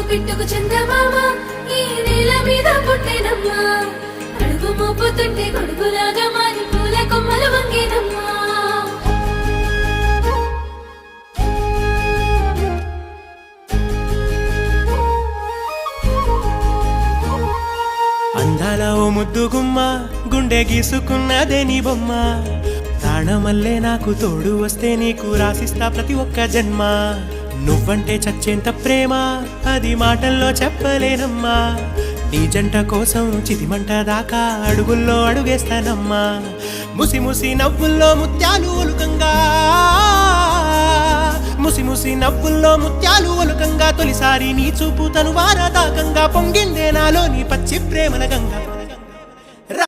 పిట్టుకు చందమామ ఈ నేల మీద పుట్టేనమ్మా అడుగు మోపుతుంటే గొడుగులాగా మారి పూల కొమ్మలు వంగేనమ్మా అందాల ఓ ముద్దు గుమ్మ గుండె గీసుకున్నదే నీ బొమ్మ ప్రాణమల్లే నాకు తోడు వస్తే నీకు రాసిస్తా ప్రతి ఒక్క జన్మ నువ్వంటే చచ్చేంత ప్రేమ అది మాటల్లో చెప్పలేనమ్మా నీ జంట కోసం చితిమంట దాకా అడుగుల్లో అడుగేస్తానమ్మా ముసి ముసి నవ్వుల్లో ముత్యాలు ఒలుకంగా ముసి ముసి నవ్వుల్లో ముత్యాలు ఒలుకంగా తొలిసారి నీ చూపు తను వారదాకంగా పొంగిందే నాలో నీ పచ్చి ప్రేమల గంగా